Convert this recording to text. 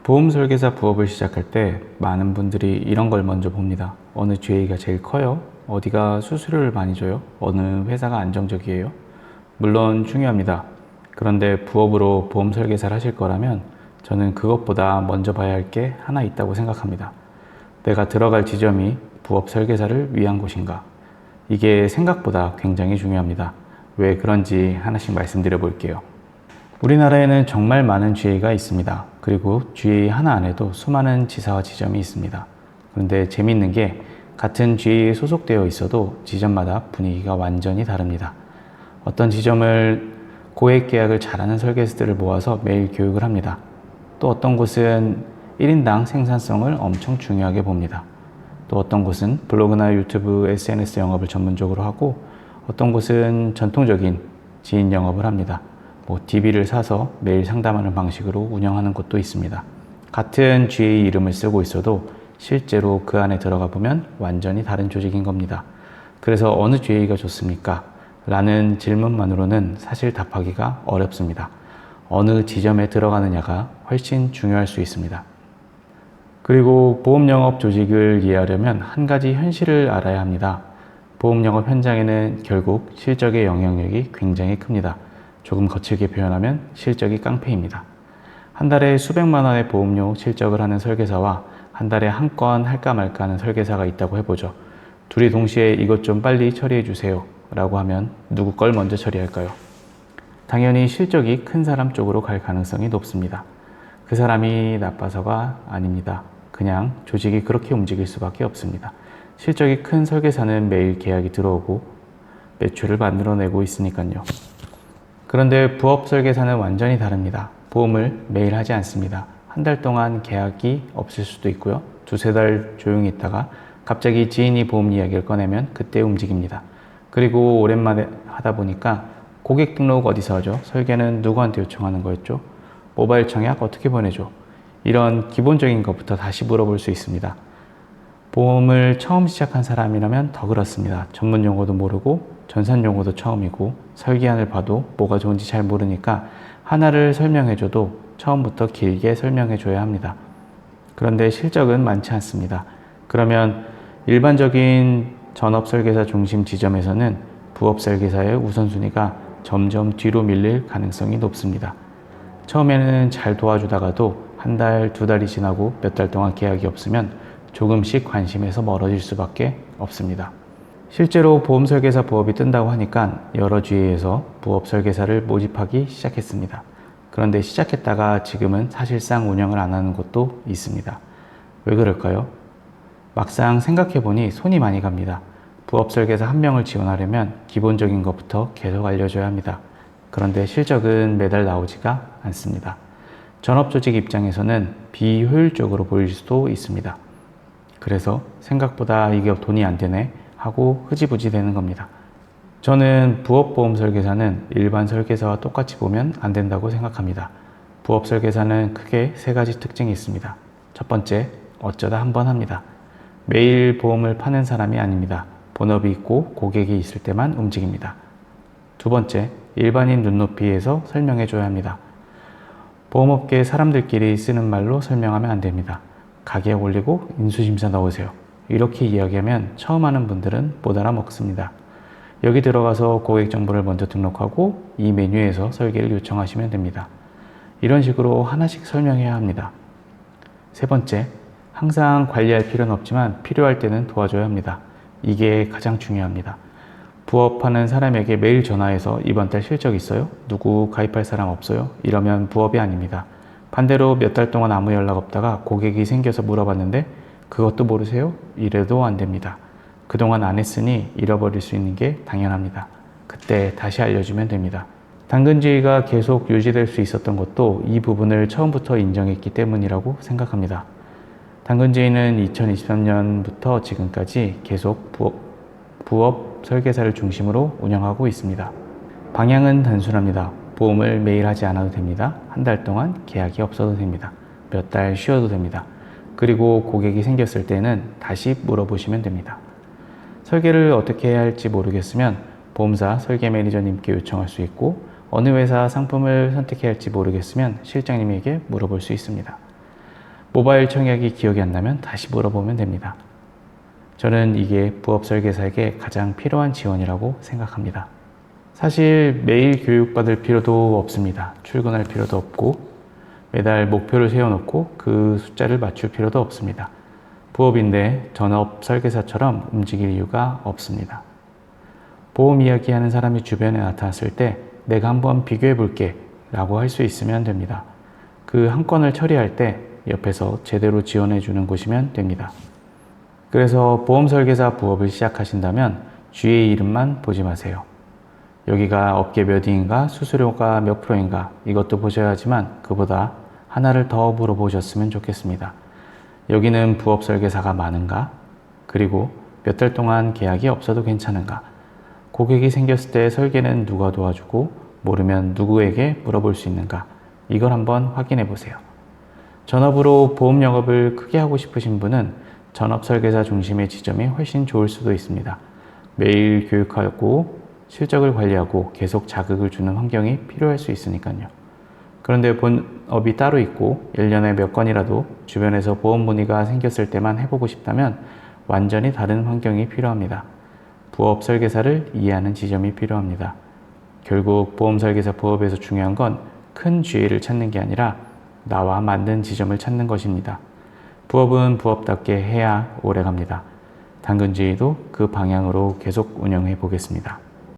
보험 설계사 부업을 시작할 때 많은 분들이 이런 걸 먼저 봅니다. 어느 GA가 제일 커요? 어디가 수수료를 많이 줘요? 어느 회사가 안정적이에요? 물론 중요합니다. 그런데 부업으로 보험 설계사를 하실 거라면 저는 그것보다 먼저 봐야 할 게 하나 있다고 생각합니다. 내가 들어갈 지점이 부업 설계사를 위한 곳인가? 이게 생각보다 굉장히 중요합니다. 왜 그런지 하나씩 말씀드려 볼게요. 우리나라에는 정말 많은 GA가 있습니다. 그리고 GA 하나 안에도 수많은 지사와 지점이 있습니다. 그런데 재미있는 게 같은 GA에 소속되어 있어도 지점마다 분위기가 완전히 다릅니다. 어떤 지점을 고액 계약을 잘하는 설계사들을 모아서 매일 교육을 합니다. 또 어떤 곳은 1인당 생산성을 엄청 중요하게 봅니다. 또 어떤 곳은 블로그나 유튜브, SNS 영업을 전문적으로 하고 어떤 곳은 전통적인 지인 영업을 합니다. DB를 사서 매일 상담하는 방식으로 운영하는 곳도 있습니다. 같은 GA 이름을 쓰고 있어도 실제로 그 안에 들어가 보면 완전히 다른 조직인 겁니다. 그래서 어느 GA가 좋습니까? 라는 질문만으로는 사실 답하기가 어렵습니다. 어느 지점에 들어가느냐가 훨씬 중요할 수 있습니다. 그리고 보험영업 조직을 이해하려면 한 가지 현실을 알아야 합니다. 보험영업 현장에는 결국 실적의 영향력이 굉장히 큽니다. 조금 거칠게 표현하면 실적이 깡패입니다. 한 달에 수백만 원의 보험료 실적을 하는 설계사와 한 달에 한 건 할까 말까 하는 설계사가 있다고 해보죠. 둘이 동시에 이것 좀 빨리 처리해 주세요 라고 하면 누구 걸 먼저 처리할까요? 당연히 실적이 큰 사람 쪽으로 갈 가능성이 높습니다. 그 사람이 나빠서가 아닙니다. 그냥 조직이 그렇게 움직일 수밖에 없습니다. 실적이 큰 설계사는 매일 계약이 들어오고 매출을 만들어내고 있으니까요. 그런데 부업 설계사는 완전히 다릅니다. 보험을 매일 하지 않습니다. 한 달 동안 계약이 없을 수도 있고요. 두세 달 조용히 있다가 갑자기 지인이 보험 이야기를 꺼내면 그때 움직입니다. 그리고 오랜만에 하다 보니까 고객 등록 어디서 하죠? 설계는 누구한테 요청하는 거였죠? 모바일 청약 어떻게 보내죠? 이런 기본적인 것부터 다시 물어볼 수 있습니다. 보험을 처음 시작한 사람이라면 더 그렇습니다. 전문 용어도 모르고 전산 용어도 처음이고 설계안을 봐도 뭐가 좋은지 잘 모르니까 하나를 설명해줘도 처음부터 길게 설명해줘야 합니다. 그런데 실적은 많지 않습니다. 그러면 일반적인 전업 설계사 중심 지점에서는 부업 설계사의 우선순위가 점점 뒤로 밀릴 가능성이 높습니다. 처음에는 잘 도와주다가도 한 달, 두 달이 지나고 몇 달 동안 계약이 없으면 조금씩 관심에서 멀어질 수밖에 없습니다. 실제로 보험 설계사 부업이 뜬다고 하니까 여러 GA에서 부업 설계사를 모집하기 시작했습니다. 그런데 시작했다가 지금은 사실상 운영을 안 하는 곳도 있습니다. 왜 그럴까요? 막상 생각해보니 손이 많이 갑니다. 부업 설계사 한 명을 지원하려면 기본적인 것부터 계속 알려줘야 합니다. 그런데 실적은 매달 나오지가 않습니다. 전업조직 입장에서는 비효율적으로 보일 수도 있습니다. 그래서 생각보다 이게 돈이 안 되네 하고 흐지부지 되는 겁니다. 저는 부업 보험 설계사는 일반 설계사와 똑같이 보면 안 된다고 생각합니다. 부업 설계사는 크게 세 가지 특징이 있습니다. 첫 번째, 어쩌다 한 번 합니다. 매일 보험을 파는 사람이 아닙니다. 본업이 있고 고객이 있을 때만 움직입니다. 두 번째, 일반인 눈높이에서 설명해 줘야 합니다. 보험업계 사람들끼리 쓰는 말로 설명하면 안 됩니다. 가격 올리고 인수심사 넣으세요. 이렇게 이야기하면 처음 하는 분들은 못 알아먹습니다. 여기 들어가서 고객 정보를 먼저 등록하고 이 메뉴에서 설계를 요청하시면 됩니다. 이런 식으로 하나씩 설명해야 합니다. 세 번째, 항상 관리할 필요는 없지만 필요할 때는 도와줘야 합니다. 이게 가장 중요합니다. 부업하는 사람에게 매일 전화해서 이번 달 실적 있어요? 누구 가입할 사람 없어요? 이러면 부업이 아닙니다. 반대로 몇 달 동안 아무 연락 없다가 고객이 생겨서 물어봤는데 그것도 모르세요? 이래도 안 됩니다. 그동안 안 했으니 잃어버릴 수 있는 게 당연합니다. 그때 다시 알려주면 됩니다. 당근주의가 계속 유지될 수 있었던 것도 이 부분을 처음부터 인정했기 때문이라고 생각합니다. 당근주의는 2023년부터 지금까지 계속 부업 설계사를 중심으로 운영하고 있습니다. 방향은 단순합니다. 보험을 매일 하지 않아도 됩니다. 한 달 동안 계약이 없어도 됩니다. 몇 달 쉬어도 됩니다. 그리고 고객이 생겼을 때는 다시 물어보시면 됩니다. 설계를 어떻게 해야 할지 모르겠으면 보험사 설계 매니저님께 요청할 수 있고 어느 회사 상품을 선택해야 할지 모르겠으면 실장님에게 물어볼 수 있습니다. 모바일 청약이 기억이 안 나면 다시 물어보면 됩니다. 저는 이게 부업 설계사에게 가장 필요한 지원이라고 생각합니다. 사실 매일 교육받을 필요도 없습니다. 출근할 필요도 없고 매달 목표를 세워놓고 그 숫자를 맞출 필요도 없습니다. 부업인데 전업 설계사처럼 움직일 이유가 없습니다. 보험 이야기하는 사람이 주변에 나타났을 때 내가 한번 비교해 볼게 라고 할 수 있으면 됩니다. 그 한 건을 처리할 때 옆에서 제대로 지원해 주는 곳이면 됩니다. 그래서 보험 설계사 부업을 시작하신다면 주위의 이름만 보지 마세요. 여기가 업계 몇 위인가, 수수료가 몇 프로인가 이것도 보셔야 하지만 그보다 하나를 더 물어보셨으면 좋겠습니다. 여기는 부업 설계사가 많은가? 그리고 몇 달 동안 계약이 없어도 괜찮은가? 고객이 생겼을 때 설계는 누가 도와주고 모르면 누구에게 물어볼 수 있는가? 이걸 한번 확인해 보세요. 전업으로 보험 영업을 크게 하고 싶으신 분은 전업 설계사 중심의 지점이 훨씬 좋을 수도 있습니다. 매일 교육하고 실적을 관리하고 계속 자극을 주는 환경이 필요할 수 있으니까요. 그런데 본업이 따로 있고 1년에 몇 건이라도 주변에서 보험 문의가 생겼을 때만 해보고 싶다면 완전히 다른 환경이 필요합니다. 부업 설계사를 이해하는 지점이 필요합니다. 결국 보험 설계사 부업에서 중요한 건 큰 GA를 찾는 게 아니라 나와 맞는 지점을 찾는 것입니다. 부업은 부업답게 해야 오래 갑니다. 당근 GA도 그 방향으로 계속 운영해 보겠습니다.